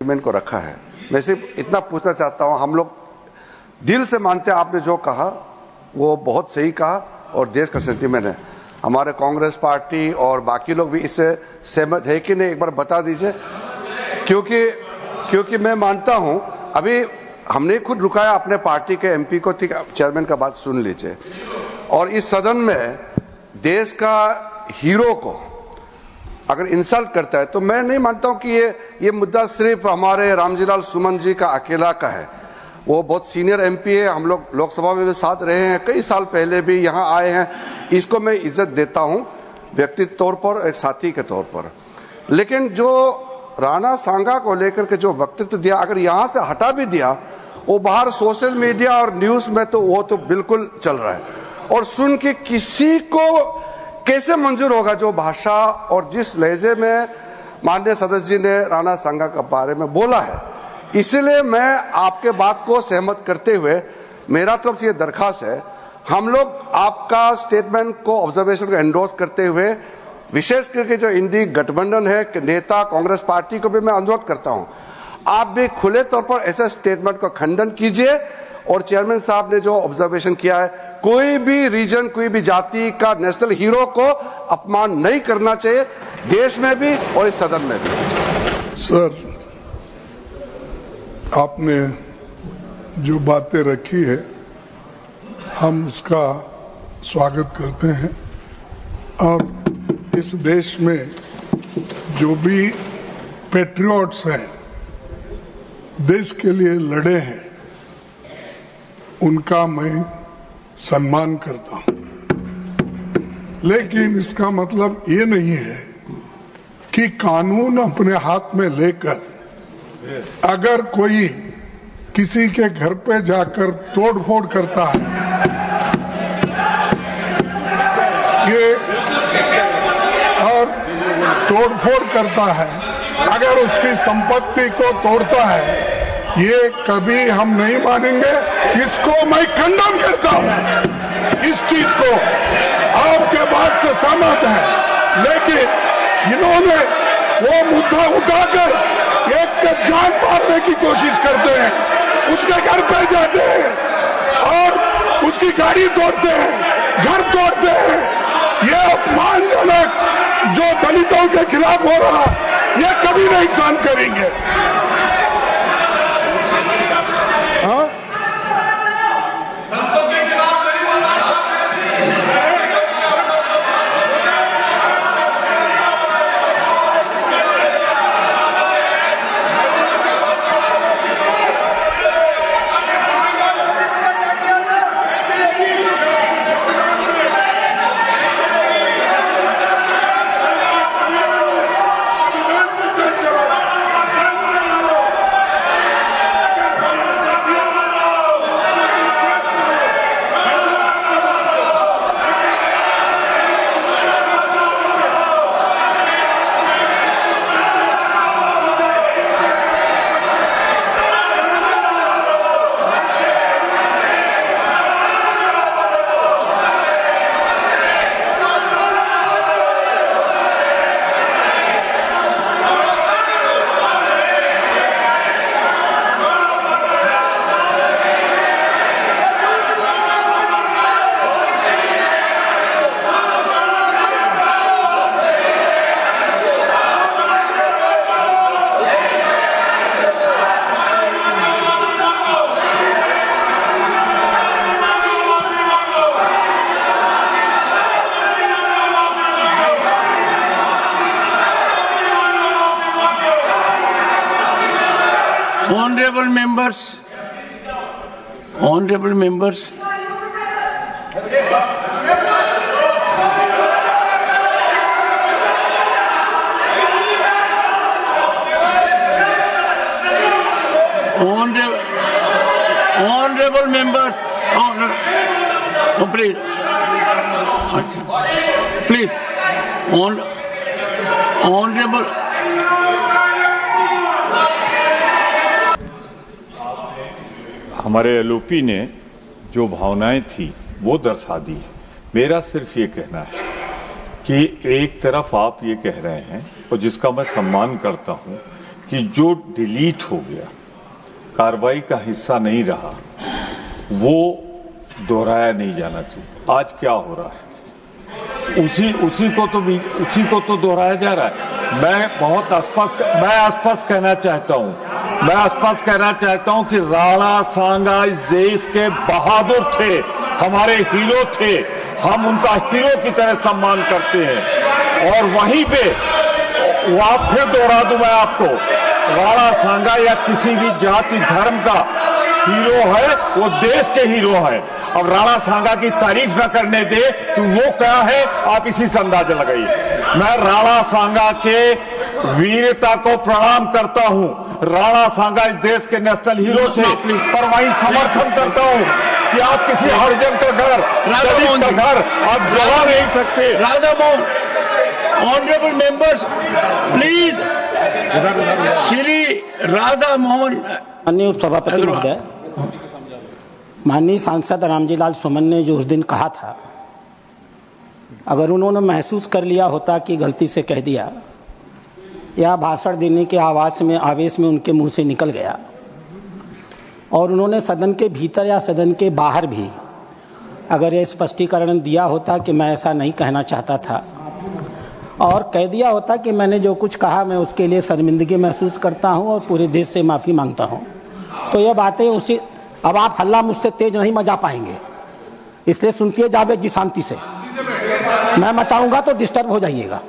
को रखा है। मैं सिर्फ इतना पूछना चाहता हूं, हम लोग दिल से मानते हैं आपने जो कहा वो बहुत सही कहा और देश का सेंटीमेंट है। हमारे कांग्रेस पार्टी और बाकी लोग भी इससे सहमत है कि नहीं, एक बार बता दीजिए। क्योंकि मैं मानता हूं, अभी हमने खुद रुकाया अपने पार्टी के एमपी को, ठीक चेयरमैन का बात सुन लीजिए। और इस सदन में देश का हीरो को अगर इंसल्ट करता है तो मैं नहीं मानता हूं कि ये मुद्दा सिर्फ हमारे रामजीलाल सुमन जी का अकेला का है। वो बहुत सीनियर एमपी है, हम लोग लोकसभा में भी साथ रहे हैं, कई साल पहले भी यहाँ आए हैं। इसको मैं इज्जत देता हूं व्यक्तिगत तौर पर, एक साथी के तौर पर। लेकिन जो राणा सांगा को लेकर के जो वक्तव्य दिया, अगर यहाँ से हटा भी दिया, वो बाहर सोशल मीडिया और न्यूज में तो वो तो बिल्कुल चल रहा है। और सुन के किसी को कैसे मंजूर होगा जो भाषा और जिस लहजे में माननीय सदस्य जी ने राणा सांगा के बारे में बोला है। इसलिए मैं आपके बात को सहमत करते हुए मेरा तरफ से ये दरखास्त है, हम लोग आपका स्टेटमेंट को, ऑब्जर्वेशन को एंडोर्स करते हुए, विशेष करके जो इंडी गठबंधन है नेता कांग्रेस पार्टी को भी मैं अनुरोध करता हूं, आप भी खुले तौर पर ऐसे स्टेटमेंट का खंडन कीजिए। और चेयरमैन साहब ने जो ऑब्जर्वेशन किया है, कोई भी रीजन, कोई भी जाति का नेशनल हीरो को अपमान नहीं करना चाहिए, देश में भी और इस सदन में भी। सर, आपने जो बातें रखी है हम उसका स्वागत करते हैं। और इस देश में जो भी पैट्रियट्स हैं, देश के लिए लड़े हैं, उनका मैं सम्मान करता हूं। लेकिन इसका मतलब ये नहीं है कि कानून अपने हाथ में लेकर अगर कोई किसी के घर पे जाकर तोड़फोड़ करता है, ये और तोड़फोड़ करता है, अगर उसकी संपत्ति को तोड़ता है, ये कभी हम नहीं मानेंगे। इसको मैं खंडन करता हूं। इस चीज को आपके बात से सहमत है, लेकिन इन्होंने वो मुद्दा उठाकर एक पे जान मारने की कोशिश करते हैं, उसके घर पे जाते हैं और उसकी गाड़ी तोड़ते हैं, घर तोड़ते हैं। ये अपमानजनक जो दलितों के खिलाफ हो रहा, ये कभी नहीं सहन करेंगे। Honorable members, please, honorable. हमारे एलओपी ने जो भावनाएं थी वो दर्शा दी। मेरा सिर्फ ये कहना है कि एक तरफ आप ये कह रहे हैं और जिसका मैं सम्मान करता हूं कि जो डिलीट हो गया, कार्रवाई का हिस्सा नहीं रहा, वो दोहराया नहीं जाना चाहिए। आज क्या हो रहा है, उसी को तो दोहराया जा रहा है। मैं स्पष्ट कहना चाहता हूं कि राणा सांगा इस देश के बहादुर थे, हमारे हीरो थे, हम उनका हीरो की तरह सम्मान करते हैं। और वहीं पे फिर दोहरा दूं मैं आपको, राणा सांगा या किसी भी जाति धर्म का हीरो है, वो देश के हीरो है। अब राणा सांगा की तारीफ न करने दे तो वो क्या है, आप इसी से अंदाजा लगाइए। मैं राणा सांगा के वीरता को प्रणाम करता हूं। राणा सांगा इस देश के नेशनल हीरो थे, पर वहीं समर्थन करता हूं कि आप किसी हरिजन का घर, दलित का घर आप जला नहीं सकते। Radha Mohan, honourable members please, Shri Radha Mohan. माननीय उपसभापति महोदय, माननीय सांसद रामजीलाल सुमन ने जो उस दिन कहा था, अगर उन्होंने महसूस कर लिया होता कि गलती से कह दिया या भाषण देने के आवेश में उनके मुंह से निकल गया, और उन्होंने सदन के भीतर या सदन के बाहर भी अगर ये स्पष्टीकरण दिया होता कि मैं ऐसा नहीं कहना चाहता था, और कह दिया होता कि मैंने जो कुछ कहा मैं उसके लिए शर्मिंदगी महसूस करता हूं और पूरे देश से माफ़ी मांगता हूं, तो ये बातें उसी, अब आप हल्ला मुझसे तेज नहीं मचा पाएंगे, इसलिए सुनती जावेद जी शांति से। मैं मचाऊंगा तो डिस्टर्ब हो जाइएगा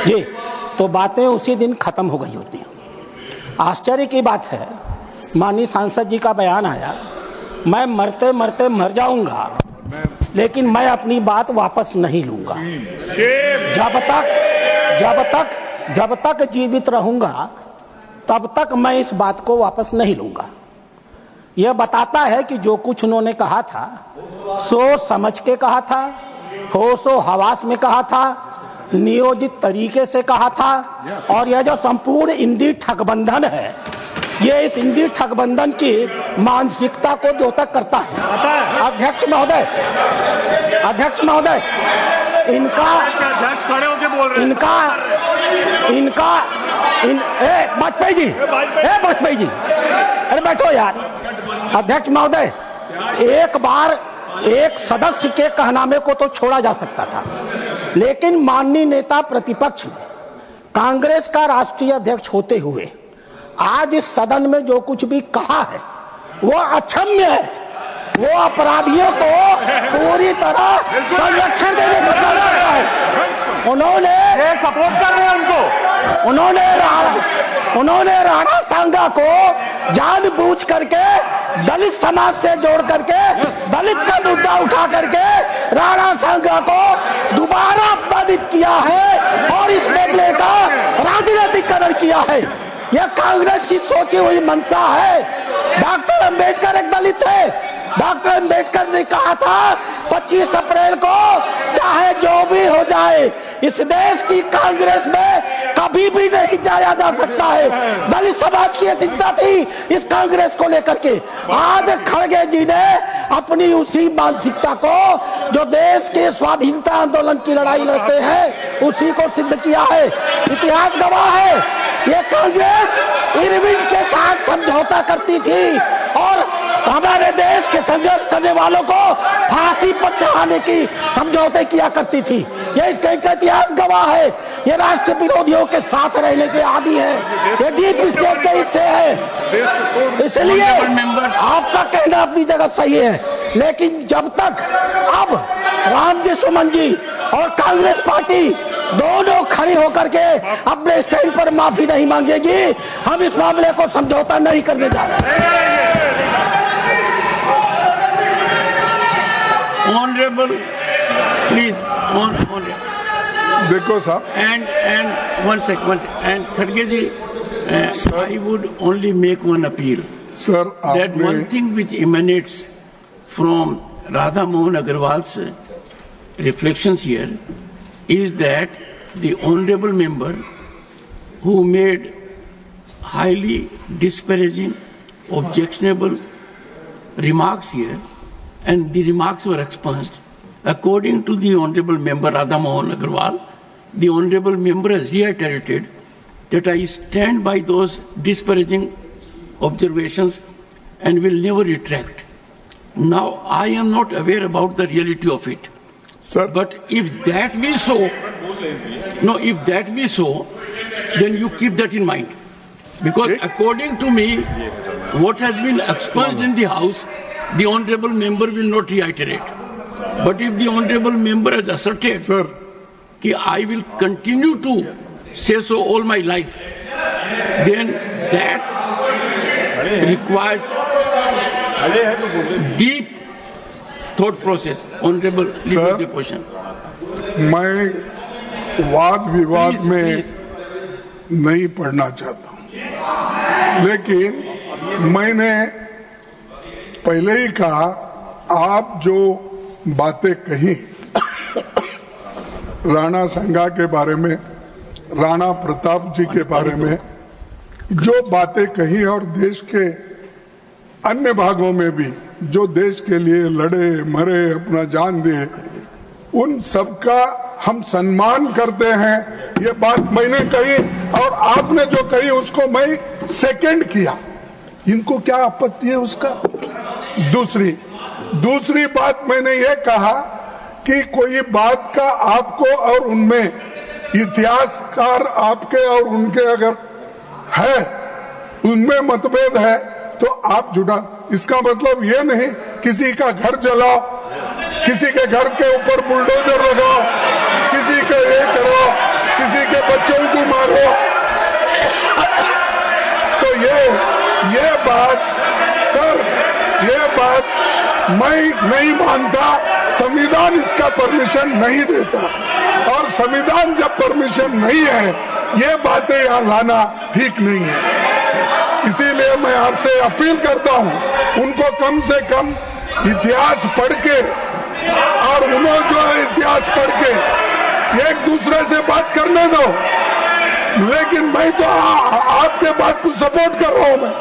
जी। तो बातें उसी दिन खत्म हो गई होती हैं। आश्चर्य की बात है, माननीय सांसद जी का बयान आया, मैं मरते मरते मर जाऊंगा लेकिन मैं अपनी बात वापस नहीं लूंगा। जब तक जीवित रहूंगा तब तक मैं इस बात को वापस नहीं लूंगा। यह बताता है कि जो कुछ उन्होंने कहा था सोच समझ के कहा था, होशो हवास में कहा था, नियोजित तरीके से कहा था, और यह जो संपूर्ण इंडी ठगबंधन है, ये इस इंडी ठगबंधन की मानसिकता को द्योतक करता है। अध्यक्ष महोदय, वाजपेयी जी, अरे बैठो यार। अध्यक्ष महोदय, एक बार एक सदस्य के कहनामे को तो छोड़ा जा सकता था, लेकिन माननीय नेता प्रतिपक्ष ने कांग्रेस का राष्ट्रीय अध्यक्ष होते हुए आज इस सदन में जो कुछ भी कहा है वो अक्षम्य है। वो अपराधियों को पूरी तरह संरक्षण देने का काम कर रहा है। उन्होंने सपोर्ट कर रहे हैं उनको, उन्होंने राणा सांगा को जानबूझ करके दलित समाज से जोड़ करके दलित का मुद्दा उठा करके राणा सांगा को दोबारा अपमानित किया है और इस मामले का राजनीतिकरण किया है। यह कांग्रेस की सोची हुई मंशा है। डॉक्टर अंबेडकर एक दलित थे। डॉक्टर अंबेडकर ने कहा था 25 अप्रैल को चाहे जो भी हो जाए इस देश की कांग्रेस में कभी भी नहीं जाया जा सकता है। दलित समाज की चिंता थी इस कांग्रेस को लेकर के। आज खड़गे जी ने अपनी उसी मानसिकता को जो देश के स्वाधीनता आंदोलन की लड़ाई लड़ते हैं उसी को सिद्ध किया है। इतिहास गवाह है, ये कांग्रेस इरविन के साथ समझौता करती थी और हमारे देश के संघर्ष करने वालों को फांसी पर चढ़ाने की समझौते किया करती थी। ये इसका इतिहास गवाह है। ये राष्ट्र विरोधियों के साथ रहने के आदी है, ये डीप स्टेट के हिस्से है। इसलिए आपका कहना अपनी जगह सही है, लेकिन जब तक अब रामजी सुमन जी और कांग्रेस पार्टी दोनों खड़ी होकर के अपने स्टैंड पर माफी नहीं मांगेगी, हम इस मामले को समझौता नहीं करने जा रहे हैं। Honorable, please, देखो साहब, and one second, and Khadge ji, I would only make one appeal. Sir That one thing which emanates from Radha Mohan Agarwal's reflections here is that the honorable member who made highly disparaging, objectionable remarks here, and the remarks were expunged. According to the honorable member Radha Mohan Agarwal, the honorable member has reiterated that I stand by those disparaging observations and will never retract. Now, I am not aware about the reality of it. Sir, But if that be so, if that be so, then you keep that in mind. Because according to me, what has been expunged in the House, the honorable member will not reiterate. But if the honorable member has asserted sir, that I will continue to say so all my life, then that requires deep thought process. Honorable leader of the question. मैं वाद विवाद Please, में please. नहीं पढ़ना चाहता हूं, लेकिन मैंने पहले ही कहा, आप जो बातें कही राणा संगा के बारे में, राणा प्रताप जी के बारे में, जो बातें कही और देश के अन्य भागों में भी जो देश के लिए लड़े मरे, अपना जान दिए, उन सबका हम सम्मान करते हैं। ये बात मैंने कही और आपने जो कही उसको मैं सेकंड किया। इनको क्या आपत्ति है उसका? दूसरी बात मैंने ये कहा कि कोई बात का आपको और उनमें इतिहासकार आपके और उनके अगर है, उनमें मतभेद है तो आप जुड़ा। इसका मतलब ये नहीं किसी का घर जलाओ, किसी के घर के ऊपर बुलडोजर लगाओ, किसी के ये करो, किसी के बच्चों को मारो। तो ये बात सर, ये बात मैं नहीं मानता। संविधान इसका परमिशन नहीं देता और संविधान जब परमिशन नहीं है, ये बातें यहाँ लाना ठीक नहीं है। इसीलिए मैं आपसे अपील करता हूँ, उनको कम से कम इतिहास पढ़ के और उन्होंने जो इतिहास पढ़ के एक दूसरे से बात करने दो। लेकिन मैं तो आपके बात को सपोर्ट कर रहा हूँ। मैं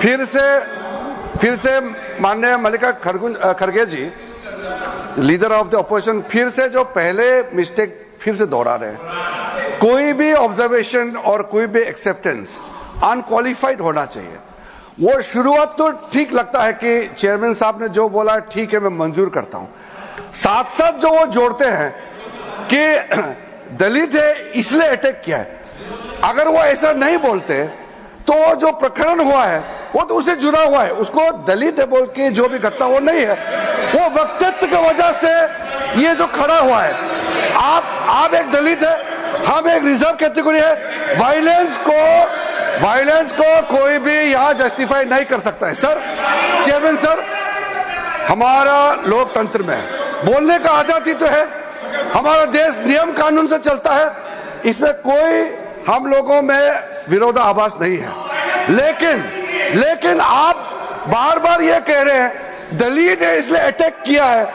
फिर से माननीय मल्लिका खड़गे जी, लीडर ऑफ द ऑपोजिशन, फिर से जो पहले मिस्टेक फिर से दोहरा रहे हैं। कोई भी ऑब्जर्वेशन और कोई भी एक्सेप्टेंस अनक्वालिफाइड होना चाहिए। वो शुरुआत तो ठीक लगता है कि चेयरमैन साहब ने जो बोला ठीक है, मैं मंजूर करता हूं। साथ साथ जो वो जोड़ते हैं कि दलित है इसलिए अटैक किया है, अगर वो ऐसा नहीं बोलते तो जो प्रकरण हुआ है वो तो उससे जुड़ा हुआ है। उसको दलित है बोल के जो भी घटना वो नहीं है, वो वक्तव्य की वजह से ये जो खड़ा हुआ है। आप एक दलित है, हम एक रिजर्व कैटेगरी है। वायलेंस को कोई भी यहाँ जस्टिफाई नहीं कर सकता है। सर, चेयरमैन सर, हमारा लोकतंत्र में बोलने का आजादी तो है, हमारा देश नियम कानून से चलता है, इसमें कोई हम लोगों में विरोधाभास नहीं है। लेकिन आप बार बार ये कह रहे हैं दलित है इसलिए अटैक किया है।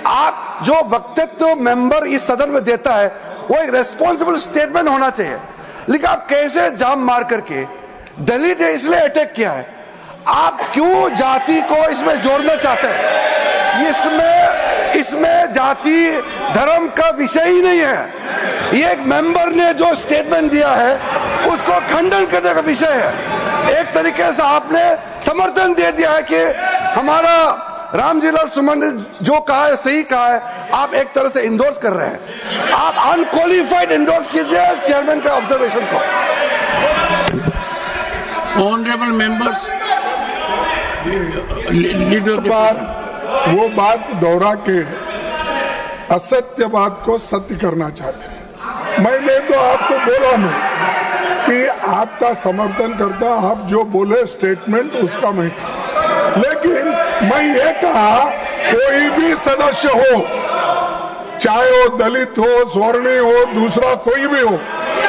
आप जो वक्तव्य मेंबर इस सदन में देता है वो एक रेस्पॉन्सिबल स्टेटमेंट होना चाहिए। लेकिन आप कैसे जाम मार करके दलित है इसलिए अटैक किया है, आप क्यों जाति को इसमें जोड़ना चाहते हैं? इसमें जाति धर्म का विषय ही नहीं है। ये एक मेंबर ने जो स्टेटमेंट दिया है उसको खंडन करने का विषय है। एक तरीके से आपने समर्थन दे दिया है कि हमारा रामजीलाल सुमन ने जो कहा है सही कहा है, आप एक तरह से इंडोर्स कर रहे हैं। आप अनक्वालिफाइड इंडोर्स कीजिए चेयरमैन का ऑब्जर्वेशन को। ऑनरेबल मेंबर्स, वो बात दोहरा के असत्य बात को सत्य करना चाहते हैं। मैंने तो आपको बोला नहीं कि आपका समर्थन करता, आप जो बोले स्टेटमेंट उसका मैं था। लेकिन मैं ये कहा कोई भी सदस्य हो, चाहे वो दलित हो, स्वर्णीय हो, दूसरा कोई भी हो,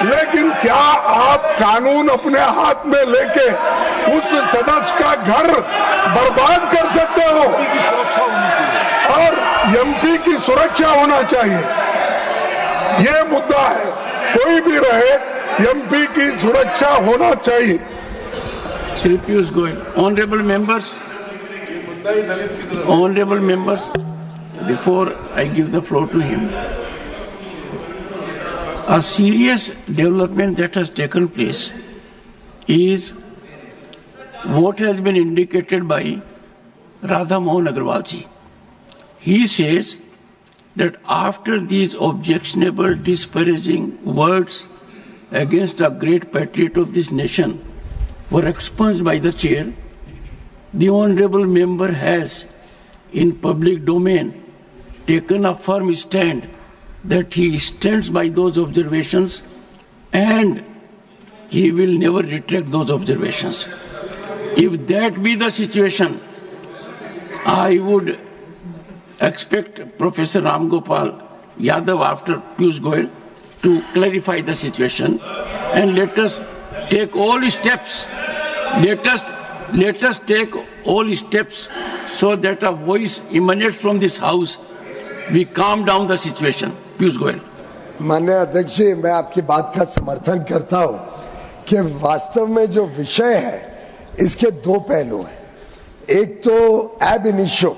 लेकिन क्या आप कानून अपने हाथ में लेके उस सदस्य का घर बर्बाद कर सकते हो? और एमपी की सुरक्षा होना चाहिए, ये मुद्दा है। कोई भी रहे, एमपी की सुरक्षा होना चाहिए। Shri Piyush Goyal, honourable members, before I give the floor to him, a serious development that has taken place is what has been indicated by Radha Mohan Agarwal ji. He says that after these objectionable, disparaging words against a great patriot of this nation were expunged by the chair, the honorable member has, in public domain, taken a firm stand that he stands by those observations and he will never retract those observations. If that be the situation, I would expect Professor Ram Gopal Yadav after Piyush Goyal to clarify the situation, and let us take all steps. Let us take all steps so that a voice emanates from this house. We calm down the situation. Piyush Goyal. माननीय अध्यक्ष जी, मैं आपकी बात का समर्थन करता हूं कि वास्तव में जो विषय है इसके दो पहलू हैं। एक तो एब इनिशियो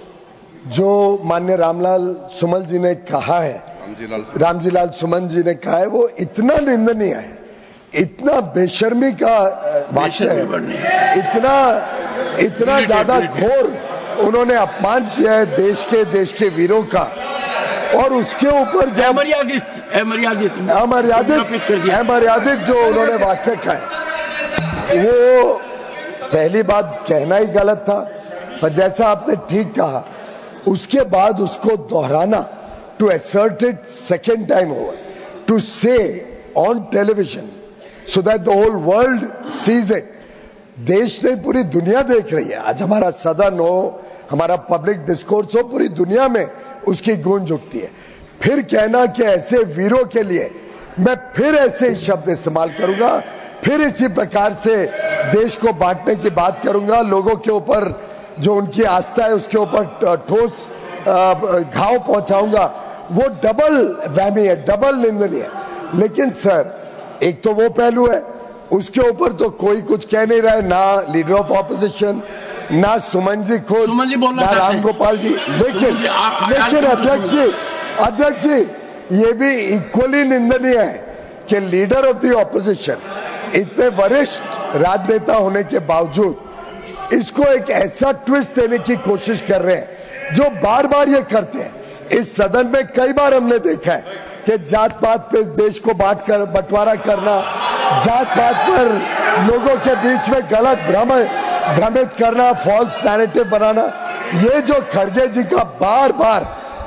जो माननीय रामलाल सुमन जी ने कहा है, रामजीलाल सुमन जी ने कहा है, वो इतना निंदनीय है, इतना बेशर्मी का वाक्य है, इतना ज्यादा घोर उन्होंने अपमान किया है देश के वीरों का। और उसके ऊपर जब अमर्यादित जो उन्होंने वाक्य कहा है, वो पहली बात कहना ही गलत था, पर जैसा आपने ठीक कहा उसके बाद उसको दोहराना, to assert it second time over, to say on television so that the whole world sees it. देश नहीं, पूरी दुनिया देख रही है। आज हमारा सदन हो, हमारा पब्लिक डिस्कोर्स हो, पूरी दुनिया में उसकी गूंज उठती है। फिर कहना कि ऐसे वीरों के लिए मैं फिर ऐसे शब्द इस्तेमाल करूंगा, फिर इसी प्रकार से देश को बांटने की बात करूंगा, लोगों के ऊपर जो उनकी आस्था है उसके ऊपर ठोस घाव पहुंचाऊंगा, वो डबल वहमी है, डबल निंदनीय है। लेकिन सर, एक तो वो पहलू है, उसके ऊपर तो कोई कुछ कह नहीं रहा है, ना लीडर ऑफ ऑपोजिशन, ना सुमन जी खुद, ना राम गोपाल जी। लेकिन अध्यक्ष जी, ये भी इक्वली निंदनीय है कि लीडर ऑफ द ऑपोजिशन, इतने वरिष्ठ राजनेता होने के बावजूद इसको एक ऐसा ट्विस्ट देने की कोशिश कर रहे हैं जो बार बार ये करते हैं। इस सदन में कई बार हमने देखा है कि जात पात पे देश को बंटवारा करना, जात पात पर लोगों के बीच में गलत भ्रमित करना, फॉल्स नैरेटिव बनाना, ये जो खड़गे जी का बार बार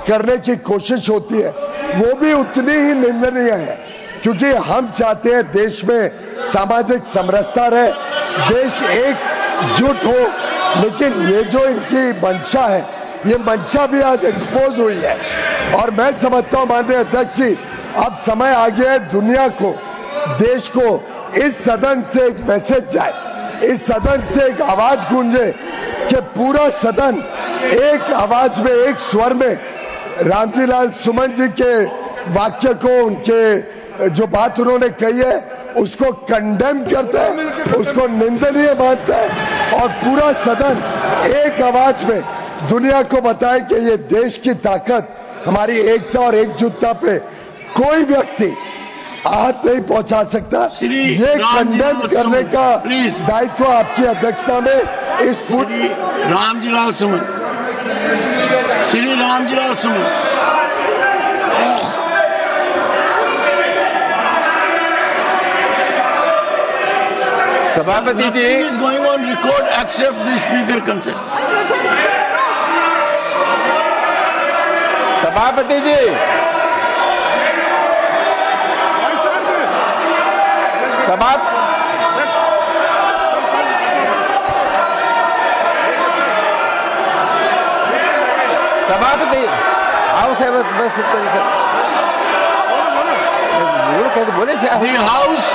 करने की कोशिश होती है वो भी उतनी ही निंदनीय है, क्योंकि हम चाहते हैं देश में सामाजिक समरसता रहे, देश एकजुट हो। लेकिन ये जो इनकी मंशा है, ये मंशा भी आज एक्सपोज हुई है। और मैं समझता हूं माननीय अध्यक्ष जी, अब समय आ गया है दुनिया को, देश को इस सदन से एक मैसेज जाए, इस सदन से एक आवाज गूंजे कि पूरा सदन एक आवाज में, एक स्वर में रामजीलाल सुमन जी के वाक्य को, उनके जो बात उन्होंने कही है उसको कंडेम करता है, उसको निंदनीय मानता है, और पूरा सदन एक आवाज में दुनिया को बताए कि ये देश की ताकत, हमारी एकता और एकजुटता पे कोई व्यक्ति आहत नहीं पहुंचा सकता। ये कंडेम करने का दायित्व आपकी अध्यक्षता में इस पूरी रामजीलाल सुमन, श्री रामजीलाल सुमन। सभापति जी is going on record except the speaker consent. सभापति जी, सभापति आओ साहब, बस बोले The house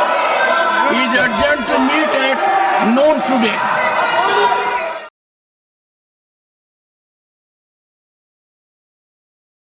is adjourned to meet at noon today.